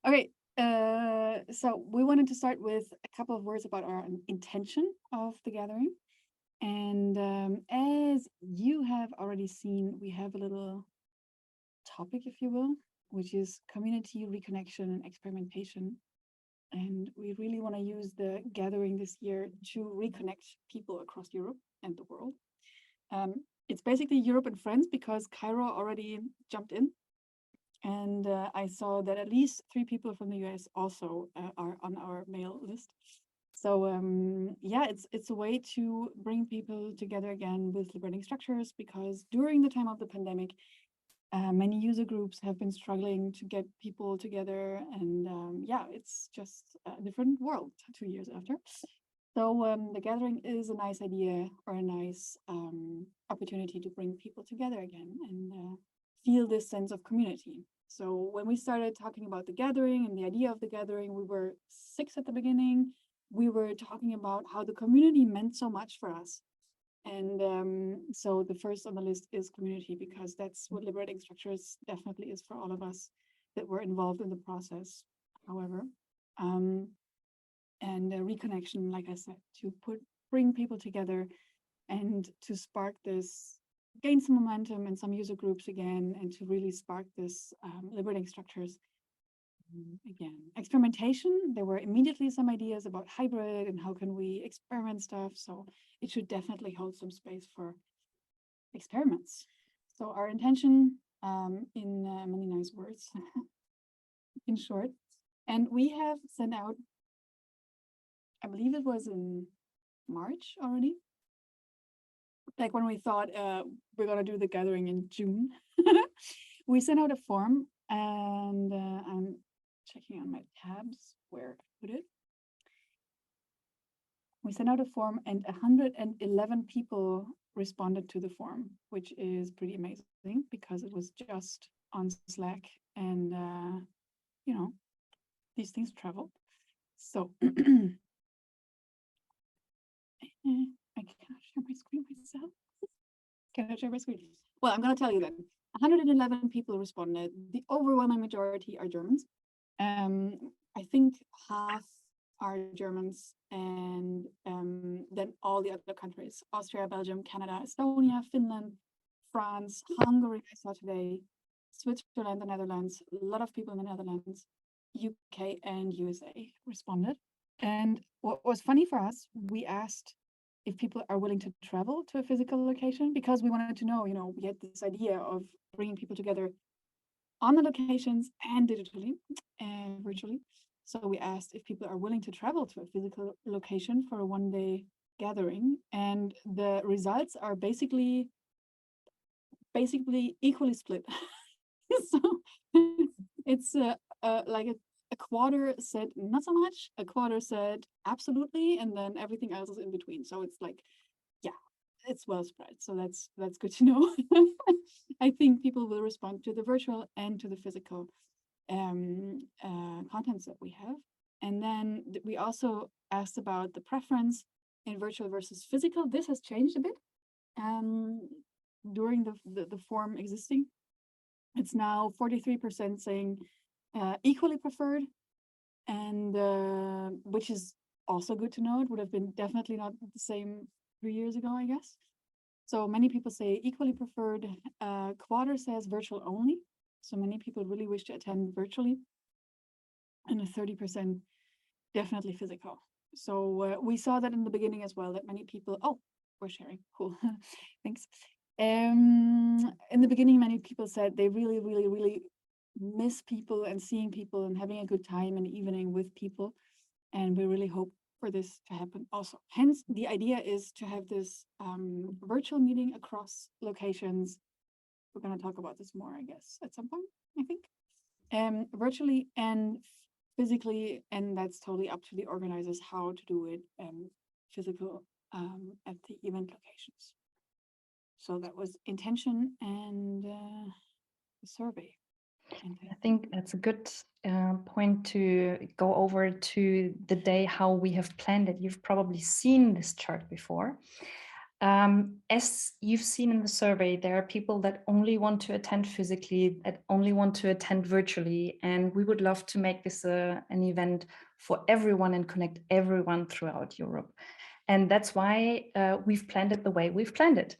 Okay, so we wanted to start with a couple of words about our intention of the gathering. And as you have already seen, we have a little topic, if you will, which is community reconnection and experimentation. And we really want to use the gathering this year to reconnect people across Europe and the world. It's basically Europe and friends because Cairo already jumped in. And I saw that at least 3 people from the US also are on our mail list. So yeah, it's a way to bring people together again with liberating structures, because during the time of the pandemic, many user groups have been struggling to get people together. And yeah, it's just a different world 2 years after. So the gathering is a nice idea, or a nice opportunity to bring people together again and feel this sense of community. So when we started talking about the gathering and the idea of the gathering, we were 6 at the beginning. We were talking about how the community meant so much for us. And so the first on the list is community, because that's what liberating structures definitely is for all of us that were involved in the process. However, and reconnection, like I said, to bring people together and to spark this, gain some momentum in some user groups again, and to really spark this liberating structures again. Experimentation, there were immediately some ideas about hybrid and how can we experiment stuff. So it should definitely hold some space for experiments. So our intention, in many nice words, in short, and we have sent out, I believe it was in March already, like when we thought we're gonna do the gathering in June. We sent out a form, and I'm checking on my tabs where I put it. We sent out a form and 111 people responded to the form, which is pretty amazing because it was just on Slack, and you know, these things travel. So I cannot share my screen myself. Can I share my screen? Well, I'm going to tell you then. 111 people responded. The overwhelming majority are Germans. I think half are Germans, and then all the other countries: Austria, Belgium, Canada, Estonia, Finland, France, Hungary, I saw today, Switzerland, the Netherlands, a lot of people in the Netherlands, UK and USA responded. And what was funny for us, we asked if people are willing to travel to a physical location, because we wanted to know, we had this idea of bringing people together on the locations and digitally and virtually. So we asked if people are willing to travel to a physical location for a one-day gathering, and the results are basically equally split. So it's like a quarter said not so much, a quarter said absolutely, and then everything else is in between. So it's like, yeah, it's well spread. So that's good to know. I think people will respond to the virtual and to the physical contents that we have. And then we also asked about the preference in virtual versus physical. This has changed a bit during the form existing. It's now 43% saying equally preferred, and which is also good to know. It would have been definitely not the same 3 years ago, I guess. So many people say equally preferred. Quarter says virtual only. So many people really wish to attend virtually, and a 30% definitely physical. So we saw that in the beginning as well, that many people, oh, we're sharing, cool, thanks. In the beginning, many people said they really, really, really miss people and seeing people and having a good time in the evening with people. And we really hope for this to happen also. Hence, the idea is to have this virtual meeting across locations. We're going to talk about this more, I guess, at some point, I think. Virtually and physically, and that's totally up to the organizers how to do it physical at the event locations. So that was intention and the survey. I think that's a good point to go over to the day how we have planned it. You've probably seen this chart before. As you've seen in the survey, there are people that only want to attend physically, that only want to attend virtually, and we would love to make this an event for everyone and connect everyone throughout Europe. And that's why we've planned it the way we've planned it,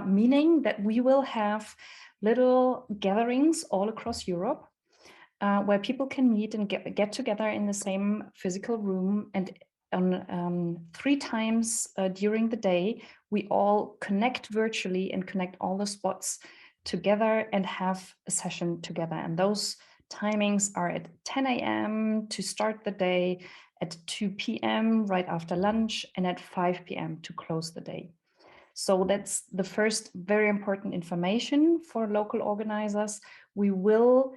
meaning that we will have little gatherings all across Europe where people can meet and get together in the same physical room, and on 3 times during the day, we all connect virtually and connect all the spots together and have a session together. And those timings are at 10 a.m. to start the day, at 2 p.m. right after lunch, and at 5 p.m. to close the day. So that's the first very important information for local organizers. We will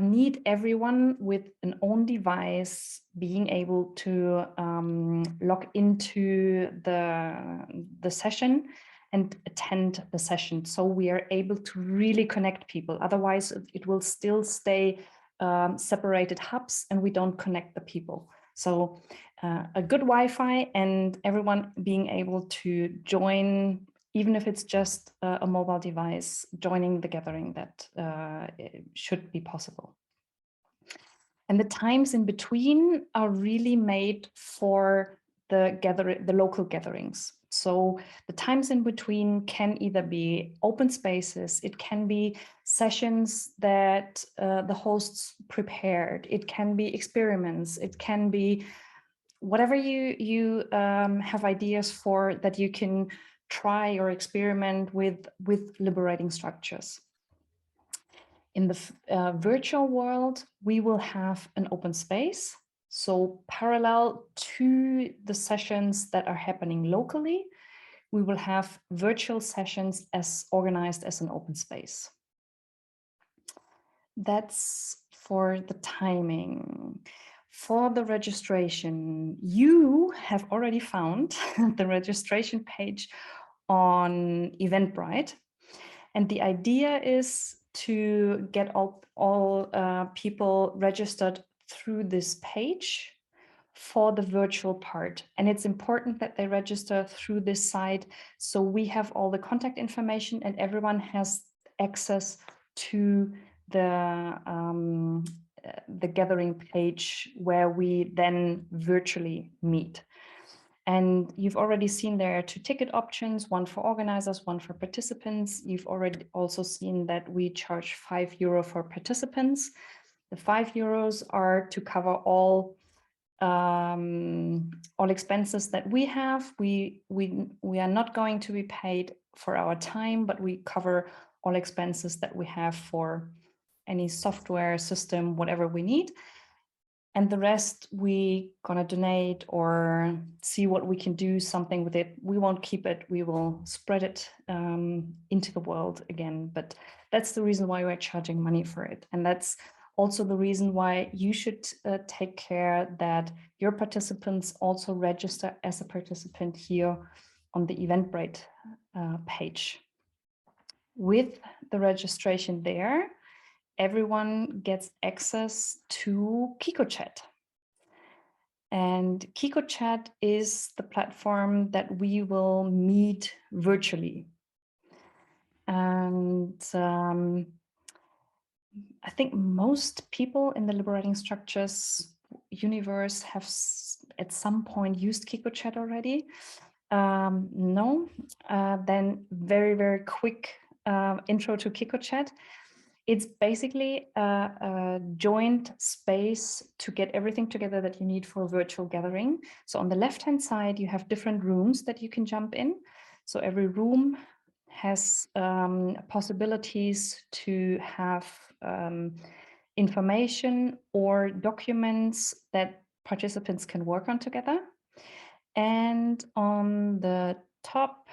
need everyone with an own device being able to log into the session and attend the session, so we are able to really connect people. Otherwise, it will still stay separated hubs and we don't connect the people. So a good Wi-Fi and everyone being able to join, even if it's just a mobile device, joining the gathering, that should be possible. And the times in between are really made for the local gatherings. So the times in between can either be open spaces, it can be sessions that the hosts prepared, it can be experiments, it can be whatever you have ideas for that you can try or experiment with liberating structures. In the virtual world, we will have an open space. So parallel to the sessions that are happening locally, we will have virtual sessions as organized as an open space. That's for the timing. For the registration, you have already found the registration page on Eventbrite. And the idea is to get all people registered through this page for the virtual part. And it's important that they register through this site, so we have all the contact information and everyone has access to the gathering page where we then virtually meet. And you've already seen there are 2 ticket options, one for organizers, one for participants. You've already also seen that we charge €5 for participants. The €5 are to cover all expenses that we have. We are not going to be paid for our time, but we cover all expenses that we have for any software system, whatever we need. And the rest we gonna donate or see what we can do something with it. We won't keep it, we will spread it into the world again. But that's the reason why we're charging money for it. And that's also the reason why you should take care that your participants also register as a participant here on the Eventbrite page. With the registration there, everyone gets access to KikoChat. And KikoChat is the platform that we will meet virtually. And I think most people in the Liberating Structures universe have at some point used KikoChat already. No, then very, very quick intro to KikoChat. It's basically a joint space to get everything together that you need for a virtual gathering. So on the left-hand side, you have different rooms that you can jump in. So every room has possibilities to have information or documents that participants can work on together. And on the top,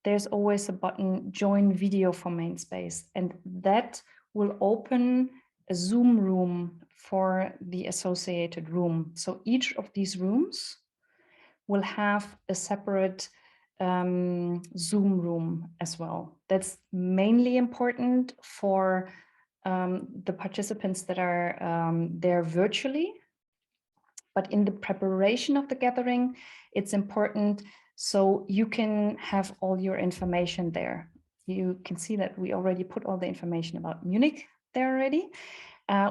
there's always a button, join video for main space, and that will open a Zoom room for the associated room. So each of these rooms will have a separate Zoom room as well. That's mainly important for the participants that are there virtually. But in the preparation of the gathering, it's important so you can have all your information there. You can see that we already put all the information about Munich there already.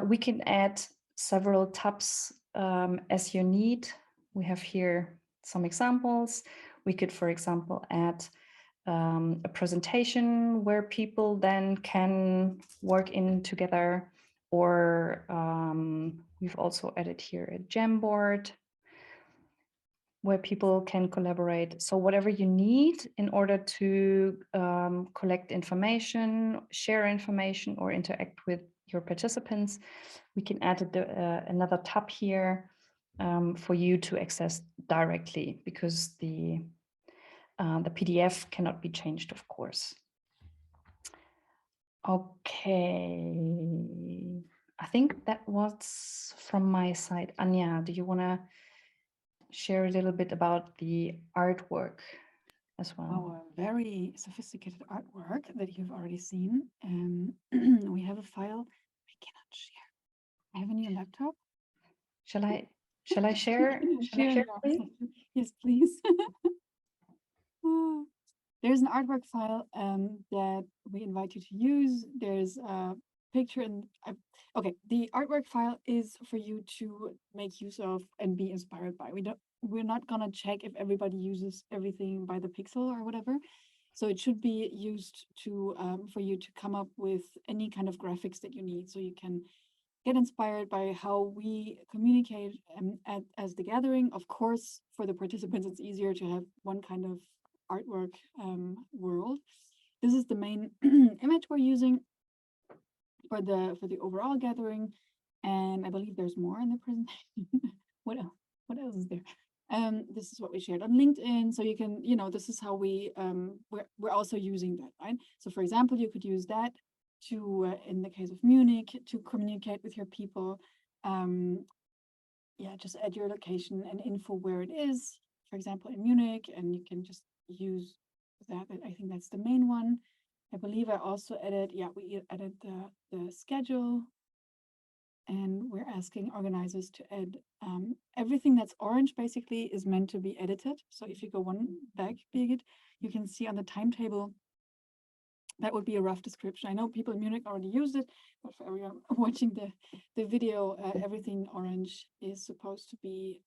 We can add several tabs as you need. We have here some examples. We could, for example, add a presentation where people then can work in together, or we've also added here a Jamboard where people can collaborate. So whatever you need in order to collect information, share information, or interact with your participants, we can add another tab here for you to access directly, because the PDF cannot be changed, of course. Okay, I think that was from my side. Anja, do you want to share a little bit about the artwork as well? Our very sophisticated artwork that you've already seen. We have a file I cannot share. I have a new laptop. Shall I share? Please? Yes, please. There's an artwork file that we invite you to use. There's a picture and okay, the artwork file is for you to make use of and be inspired by. We're not gonna check if everybody uses everything by the pixel or whatever. So it should be used to for you to come up with any kind of graphics that you need, so you can get inspired by how we communicate as the gathering. Of course, for the participants, it's easier to have one kind of artwork world. This is the main image we're using for the overall gathering, and I believe there's more in the presentation. What else is there? This is what we shared on LinkedIn, so you can, this is how we're also using that, right? So for example, you could use that to, in the case of Munich, to communicate with your people. Yeah, just add your location and info where it is, for example, in Munich, and you can just use that. I think that's the main one. I believe I also added, we added the schedule, and we're asking organizers to add everything that's orange basically is meant to be edited. So if you go one back, Birgit, you can see on the timetable, that would be a rough description. I know people in Munich already used it, but for everyone watching the video, everything orange is supposed to be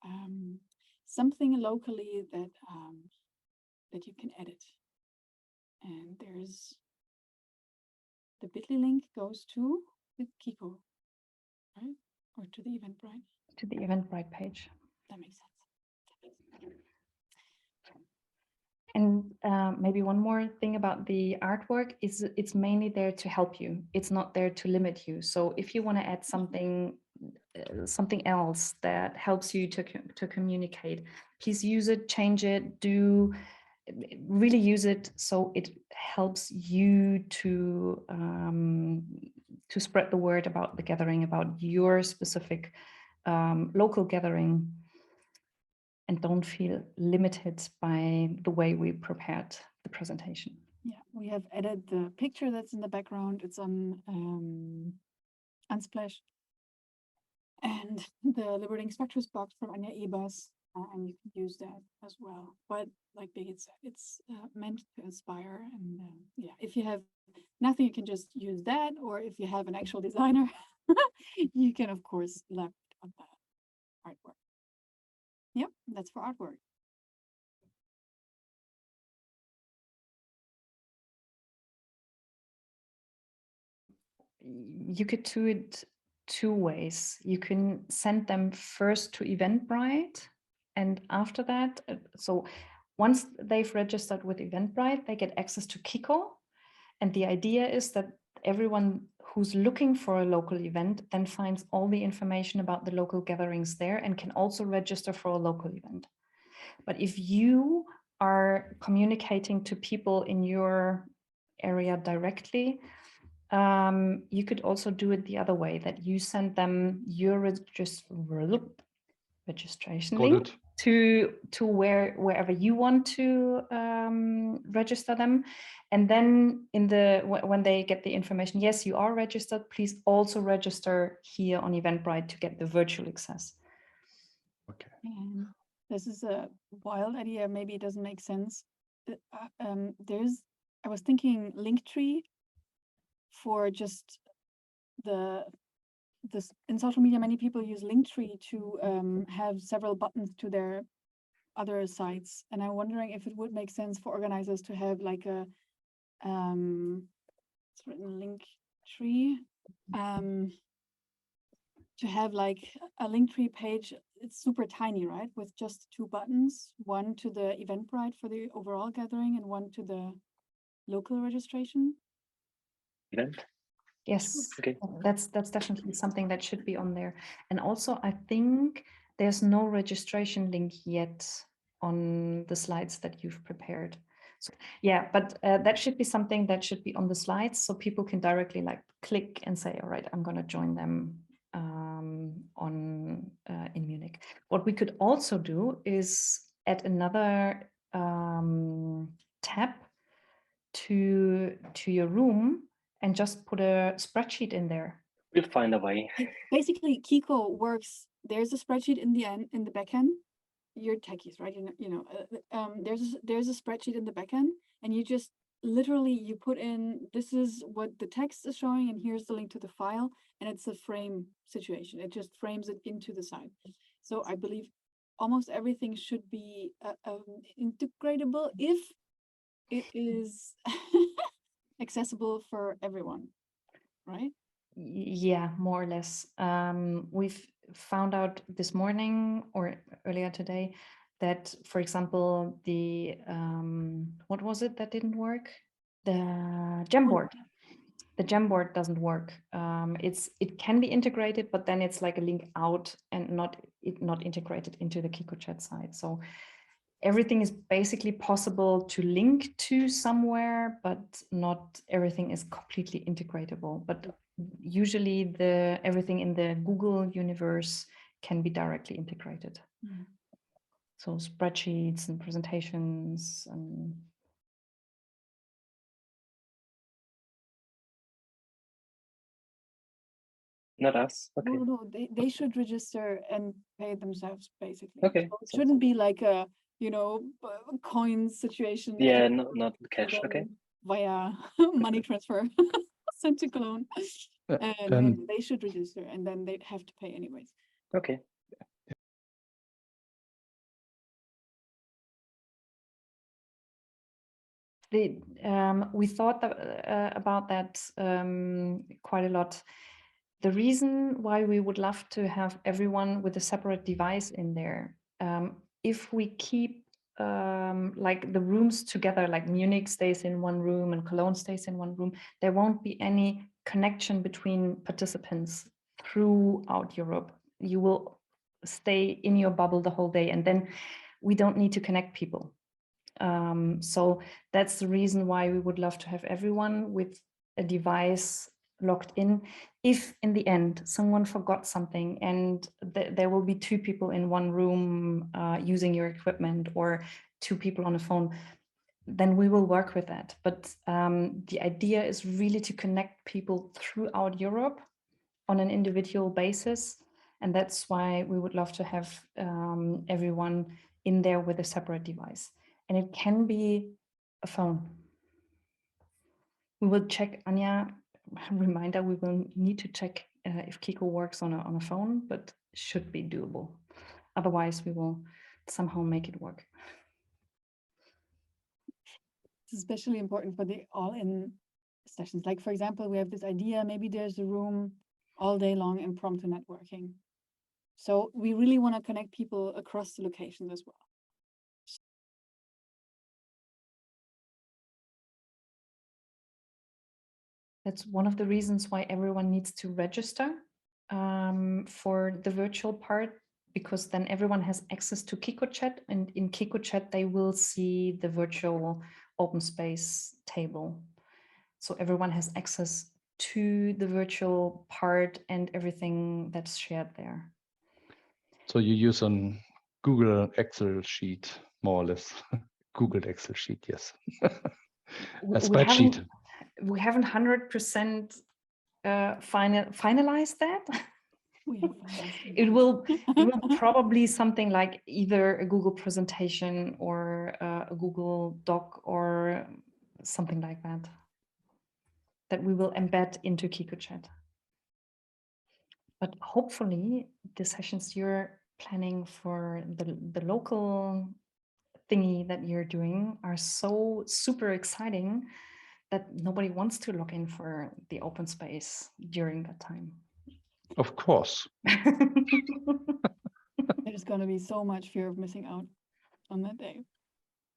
something locally that you can edit. And there's the bit.ly link goes to the Kiko, right? Or to the Eventbrite? To the Eventbrite page. That makes sense. And maybe one more thing about the artwork is it's mainly there to help you. It's not there to limit you. So if you want to add something else that helps you to communicate, please use it, change it, really use it so it helps you to spread the word about the gathering, about your specific local gathering. And don't feel limited by the way we prepared the presentation. Yeah, we have added the picture that's in the background. It's on Unsplash. And the Liberating Structures box from Anja Ebers, and you can use that as well. But like Birgit said, it's meant to inspire. And yeah, if you have nothing, you can just use that. Or if you have an actual designer, you can, of course, left on that artwork. Yep, that's for artwork. You could do it two ways. You can send them first to Eventbrite, and after that, so once they've registered with Eventbrite, they get access to Kiko. And the idea is that everyone who's looking for a local event then finds all the information about the local gatherings there and can also register for a local event. But if you are communicating to people in your area directly, you could also do it the other way, that you send them your registration link to wherever you want to register them. And then when they get the information, yes, you are registered, please also register here on Eventbrite to get the virtual access. Okay. And this is a wild idea. Maybe it doesn't make sense. I was thinking Linktree for just this in social media. Many people use Linktree to have several buttons to their other sites, and I'm wondering if it would make sense for organizers to have like a it's written Linktree, to have like a Linktree page. It's super tiny, right? With just 2 buttons, one to the Eventbrite for the overall gathering and one to the local registration. Event. Yes, Okay. that's definitely something that should be on there. And also, I think there's no registration link yet on the slides that you've prepared. So yeah, but that should be something that should be on the slides, so people can directly like click and say, all right, I'm going to join them in Munich. What we could also do is add another tab to your room and just put a spreadsheet in there. We'll find a way. Basically, Kiko works. There's a spreadsheet in the backend. You're techies, right? There's a spreadsheet in the backend, and you just literally you put in, this is what the text is showing, and here's the link to the file, and it's a frame situation. It just frames it into the site. So I believe almost everything should be integratable if it is accessible for everyone, right? Yeah, more or less. We've found out this morning or earlier today that, for example, the what was it that didn't work? The Jamboard. The Jamboard doesn't work. It can be integrated, but then it's like a link out and not integrated into the Kiko chat site. So everything is basically possible to link to somewhere, but not everything is completely integratable. But usually everything in the Google universe can be directly integrated. Mm. So spreadsheets and presentations and Not us. Okay. No, they should register and pay themselves, basically. Okay. So it shouldn't be like a, coin situation. that Yeah, you not put cash. them Okay. via money transfer sent to Cologne. And they should register, and then they'd have to pay anyways. Okay. We thought about that quite a lot. The reason why we would love to have everyone with a separate device in there, if we keep like the rooms together, like Munich stays in one room and Cologne stays in one room, there won't be any connection between participants throughout Europe. You will stay in your bubble the whole day, and then we don't need to connect people. So that's the reason why we would love to have everyone with a device logged in. If in the end someone forgot something and there will be 2 people in one room using your equipment, or 2 people on a phone, then we will work with that. But the idea is really to connect people throughout Europe on an individual basis. And that's why we would love to have everyone in there with a separate device. And it can be a phone. We will check, Anja, reminder, we will need to check if Kiko works on a phone, but should be doable. Otherwise, we will somehow make it work. It's especially important for the all-in sessions. Like, for example, we have this idea, maybe there's a room all day long impromptu networking. So we really want to connect people across the locations as well. That's one of the reasons why everyone needs to register for the virtual part, because then everyone has access to Kiko chat, and in Kiko chat they will see the virtual open space table. So everyone has access to the virtual part and everything that's shared there. So you use a Google Excel sheet, more or less. Google Excel sheet, yes. A spreadsheet. We haven't 100% finalized that. We have fun asking It that. will probably something like either a Google presentation or a Google Doc or something like that we will embed into KikoChat. But hopefully the sessions you're planning for the local thingy that you're doing are so super exciting that nobody wants to log in for the open space during that time. Of course. There's going to be so much fear of missing out on that day.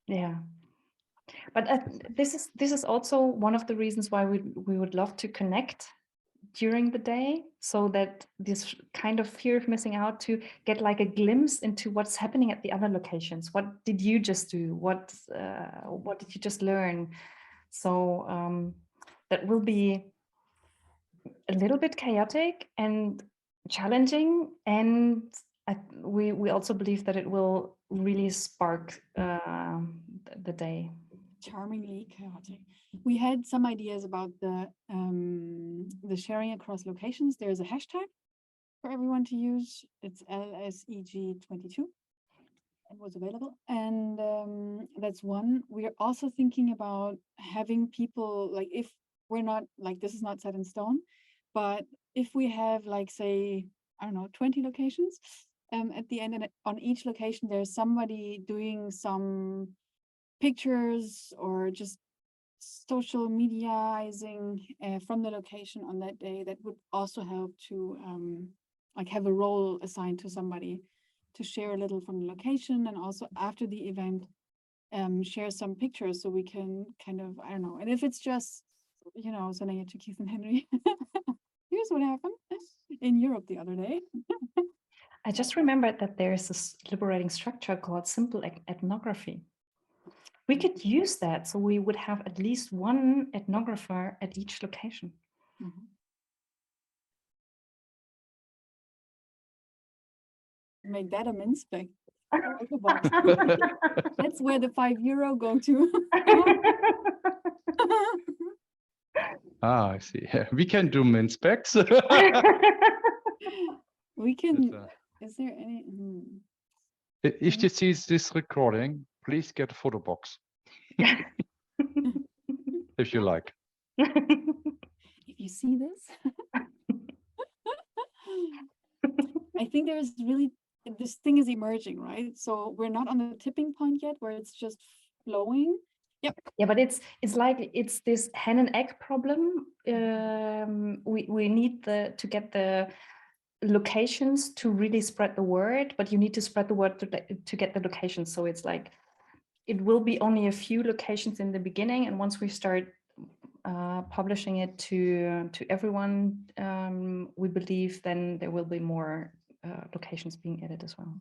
Yeah, but this is also one of the reasons why we would love to connect during the day, so that this kind of fear of missing out, to get like a glimpse into what's happening at the other locations. What did you just do? What did you just learn? So that will be a little bit chaotic and challenging, and we also believe that it will really spark the day. Charmingly chaotic. We had some ideas about the sharing across locations. There's a hashtag for everyone to use. It's LSEG22. It was available, and that's one. We are also thinking about having people, like, if we're not, like, this is not set in stone, but if we have, like, say, I don't know, 20 locations, at the end, and on each location there's somebody doing some pictures or just social mediaizing from the location on that day. That would also help to like have a role assigned to somebody to share a little from the location, and also after the event share some pictures, so we can kind of, I don't know, and if it's just, you know, sending it to Keith and Henry. Here's what happened in Europe the other day. I just remembered that there is this liberating structure called simple ethnography. We could use that, so we would have at least one ethnographer at each location. Mhm. Make that a min spec. That's where the €5 go to. Ah, I see. Yeah, we can do min specs. We can. Is there any? If you see this recording, please get a photo box. If you like. If you see this, I think there's really, this thing is emerging, right? So we're not on the tipping point yet where it's just flowing. Yep. Yeah, but it's like it's this hen and egg problem. We need to get the locations to really spread the word, but you need to spread the word to get the locations. So it's like it will be only a few locations in the beginning, and once we start publishing it to everyone, we believe then there will be more locations being added as well.